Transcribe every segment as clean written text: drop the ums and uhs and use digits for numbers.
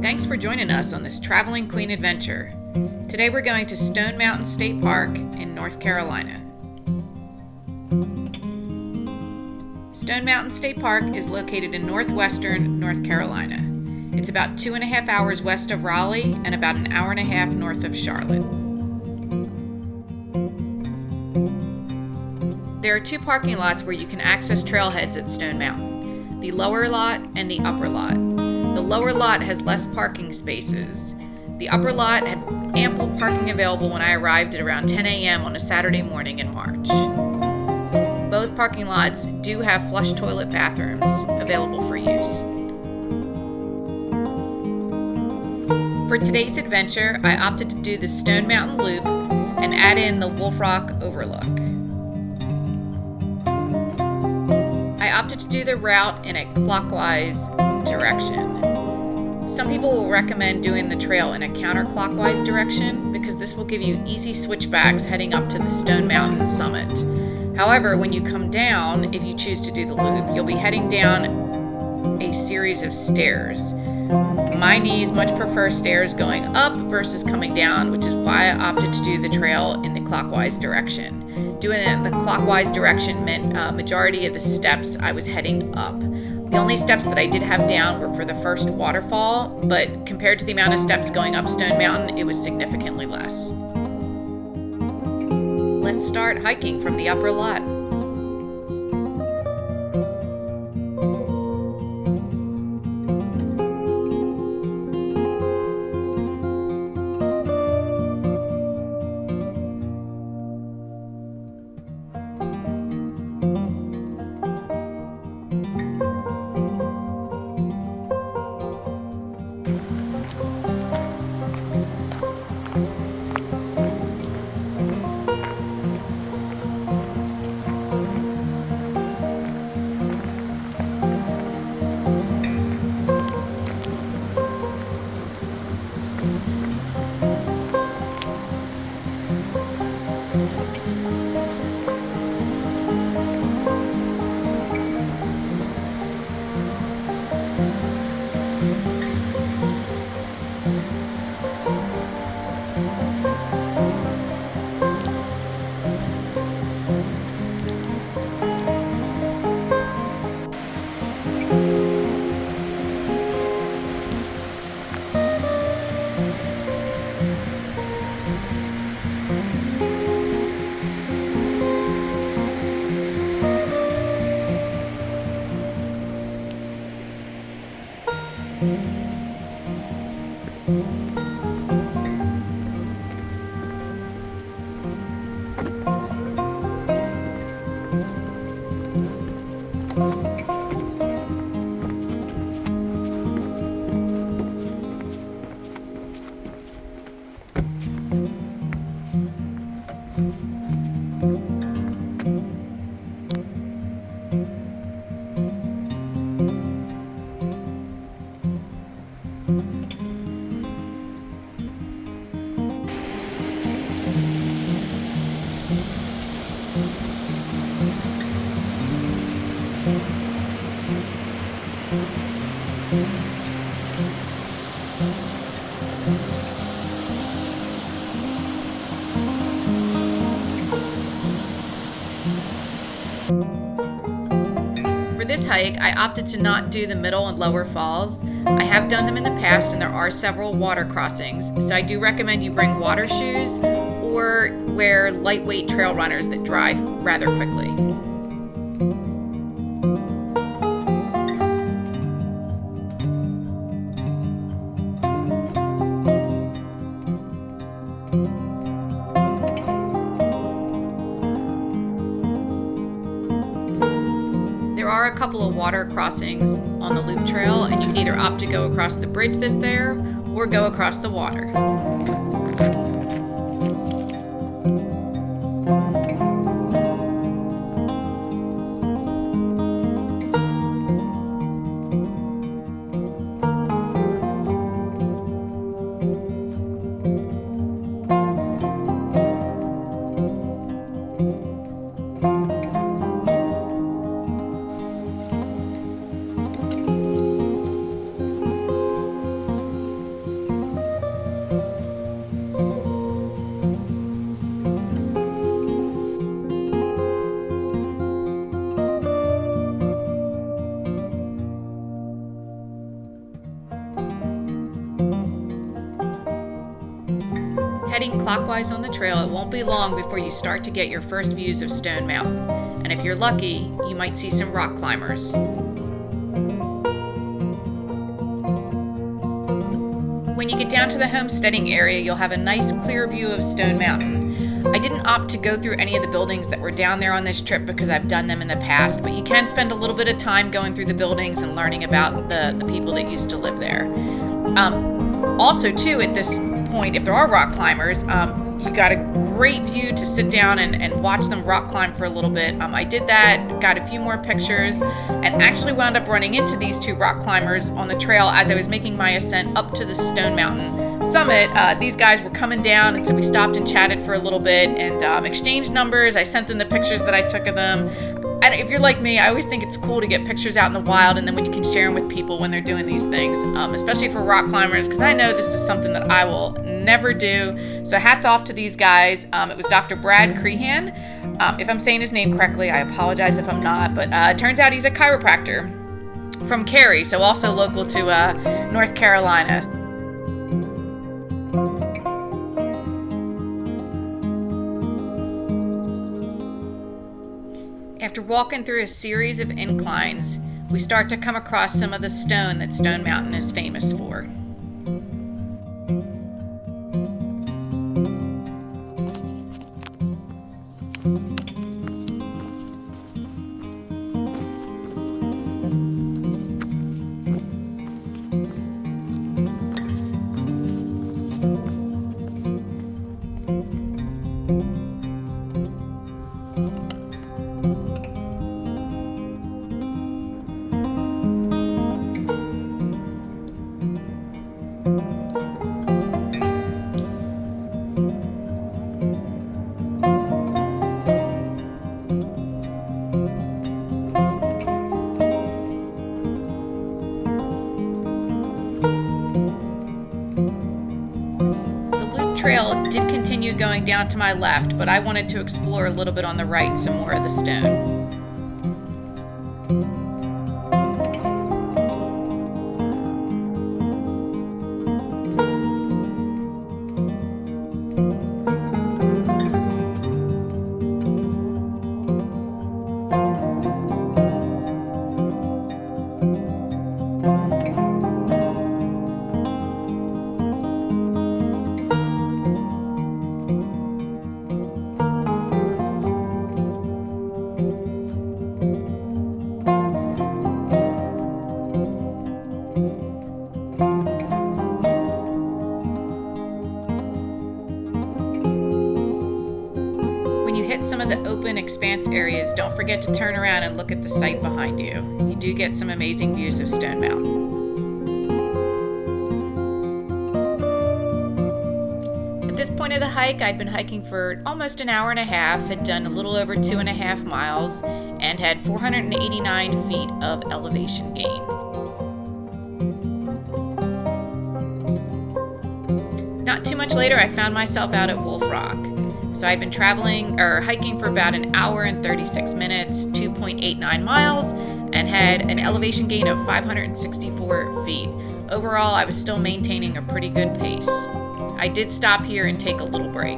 Thanks for joining us on this Traveling Queen adventure. Today we're going to Stone Mountain State Park in North Carolina. Stone Mountain State Park is located in northwestern North Carolina. It's about 2.5 hours west of Raleigh and about an hour and a half north of Charlotte. There are two parking lots where you can access trailheads at Stone Mountain, the lower lot and the upper lot. The lower lot has less parking spaces. The upper lot had ample parking available when I arrived at around 10 a.m. on a Saturday morning in March. Both parking lots do have flush toilet bathrooms available for use. For today's adventure, I opted to do the Stone Mountain Loop and add in the Wolf Rock Overlook. I opted to do the route in a clockwise direction. Some people will recommend doing the trail in a counterclockwise direction because this will give you easy switchbacks heading up to the Stone Mountain summit. However, when you come down, if you choose to do the loop, you'll be heading down a series of stairs. My knees much prefer stairs going up versus coming down, which is why I opted to do the trail in the clockwise direction. Doing it in the clockwise direction meant majority of the steps I was heading up. The only steps that I did have down were for the first waterfall, but compared to the amount of steps going up Stone Mountain, it was significantly less. Let's start hiking from the upper lot. For this hike, I opted to not do the middle and lower falls. I have done them in the past and there are several water crossings, so I do recommend you bring water shoes or wear lightweight trail runners that dry rather quickly. There are a couple of water crossings on the loop trail, and you can either opt to go across the bridge that's there or go across the water. heading clockwise on the trail, it won't be long before you start to get your first views of Stone Mountain. And if you're lucky, you might see some rock climbers. When you get down to the homesteading area, you'll have a nice clear view of Stone Mountain. I didn't opt to go through any of the buildings that were down there on this trip because I've done them in the past, but you can spend a little bit of time going through the buildings and learning about the people that used to live there. Also, too, at this point, if there are rock climbers, you got a great view to sit down and watch them rock climb for a little bit. I did that, got a few more pictures, and actually wound up running into these two rock climbers on the trail as I was making my ascent up to the Stone Mountain summit. These guys were coming down, and so we stopped and chatted for a little bit and exchanged numbers. I sent them the pictures that I took of them. And if you're like me, I always think it's cool to get pictures out in the wild, and then when you can share them with people when they're doing these things, especially for rock climbers, because I know this is something that I will never do. So hats off to these guys. It was Dr. Brad Crehan. If I'm saying his name correctly, I apologize if I'm not, but it turns out he's a chiropractor from Cary, so also local to North Carolina. After walking through a series of inclines, we start to come across some of the stone that Stone Mountain is famous for. Trail did continue going down to my left, but I wanted to explore a little bit on the right, some more of the stone. Some of the open expanse areas, don't forget to turn around and look at the site behind you. You do get some amazing views of Stone Mountain. At this point of the hike, I'd been hiking for almost an hour and a half, had done a little over 2.5 miles, and had 489 feet of elevation gain. Not too much later, I found myself out at Wolf Rock. So I'd been hiking for about an hour and 36 minutes, 2.89 miles, and had an elevation gain of 564 feet. Overall, I was still maintaining a pretty good pace. I did stop here and take a little break.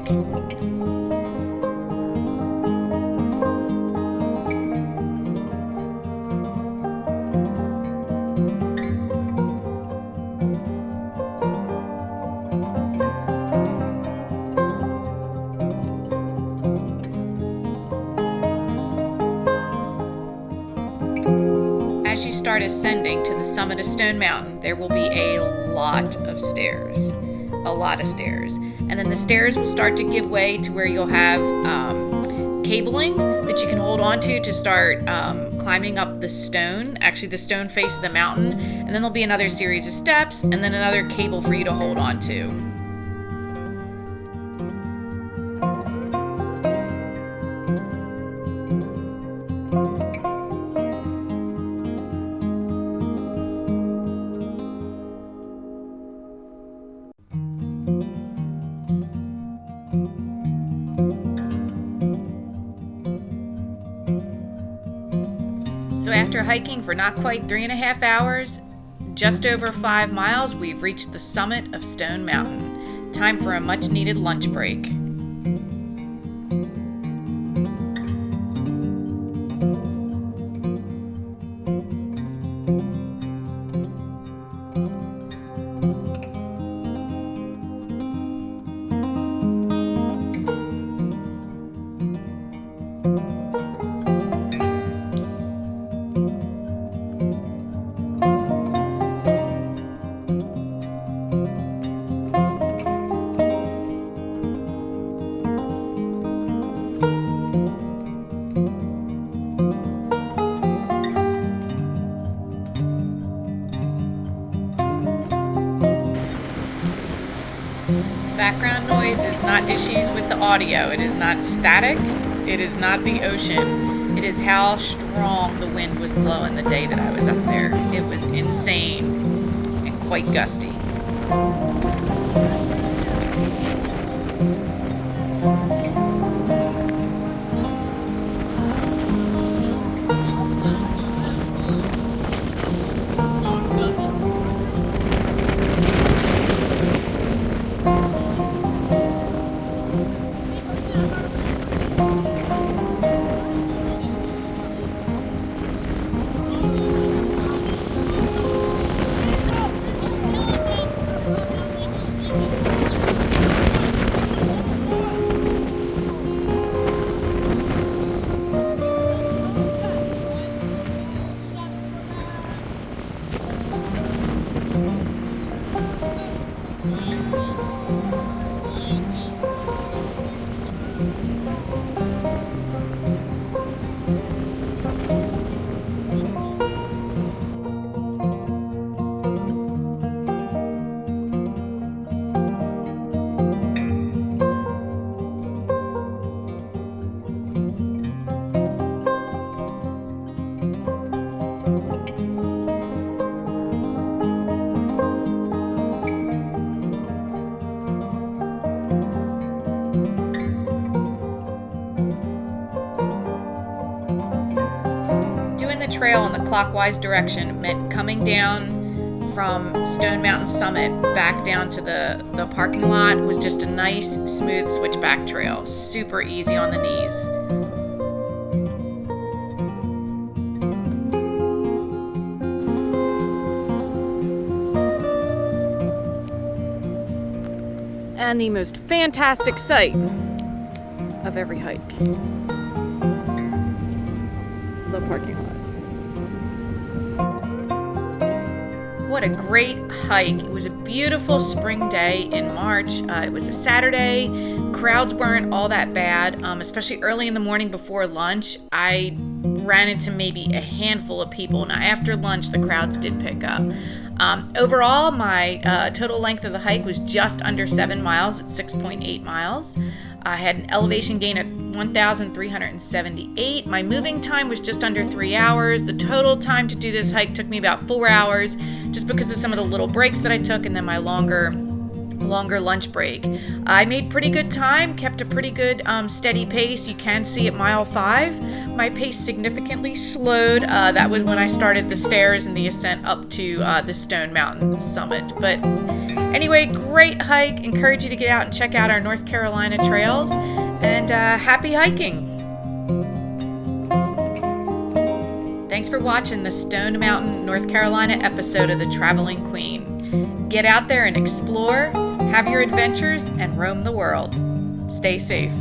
As you start ascending to the summit of Stone Mountain, there will be a lot of stairs. And then the stairs will start to give way to where you'll have cabling that you can hold on to start climbing up the stone face of the mountain. And then there'll be another series of steps and then another cable for you to hold on to. So after hiking for not quite 3.5 hours, just over 5 miles, we've reached the summit of Stone Mountain. Time for a much needed lunch break. Background noise is not issues with the audio. It is not static. It is not the ocean. It is how strong the wind was blowing the day that I was up there. It was insane and quite gusty. Trail in the clockwise direction meant coming down from Stone Mountain Summit back down to the parking lot was just a nice, smooth switchback trail. Super easy on the knees. And the most fantastic sight of every hike, the parking lot. What a great hike. It was a beautiful spring day in March. It was a Saturday. Crowds weren't all that bad, especially early in the morning before lunch. I ran into maybe a handful of people. Now, after lunch, the crowds did pick up. Overall, my total length of the hike was just under 7 miles at 6.8 miles. I had an elevation gain of 1,378. My moving time was just under 3 hours. The total time to do this hike took me about 4 hours, just because of some of the little breaks that I took and then my longer lunch break. I made pretty good time, kept a pretty good steady pace. You can see at mile 5, my pace significantly slowed. That was when I started the stairs and the ascent up to the Stone Mountain summit. But anyway, great hike. Encourage you to get out and check out our North Carolina trails. And happy hiking. Thanks for watching the Stone Mountain, North Carolina episode of The Traveling Queen. Get out there and explore, have your adventures, and roam the world. Stay safe.